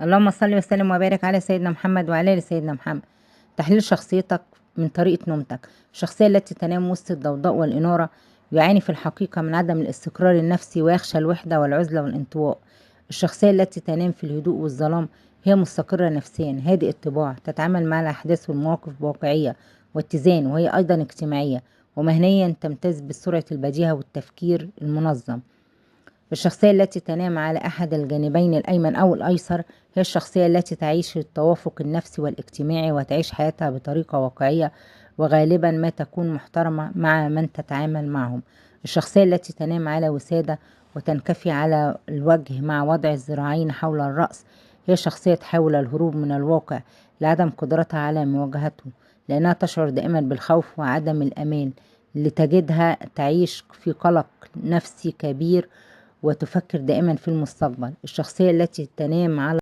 اللهم صل وسلم وبارك على سيدنا محمد وعلى آل سيدنا محمد. تحليل شخصيتك من طريقة نومتك. الشخصية التي تنام وسط الضوضاء والإنارة يعاني في الحقيقة من عدم الاستقرار النفسي ويخشى الوحدة والعزلة والانطواء. الشخصية التي تنام في الهدوء والظلام هي مستقرة نفسيا، هادئ الطباع، تتعامل مع الأحداث والمواقف بواقعية واتزان، وهي أيضا اجتماعية، ومهنيا تمتاز بسرعة البديهة والتفكير المنظم. الشخصية التي تنام على أحد الجانبين الأيمن أو الأيسر هي الشخصية التي تعيش التوافق النفسي والاجتماعي وتعيش حياتها بطريقة واقعية، وغالبا ما تكون محترمة مع من تتعامل معهم. الشخصية التي تنام على وسادة وتنكفي على الوجه مع وضع الذراعين حول الرأس هي شخصية تحاول الهروب من الواقع لعدم قدرتها على مواجهته، لأنها تشعر دائما بالخوف وعدم الأمان، لتجدها تعيش في قلق نفسي كبير وتفكر دائما في المستقبل. الشخصية التي تنام على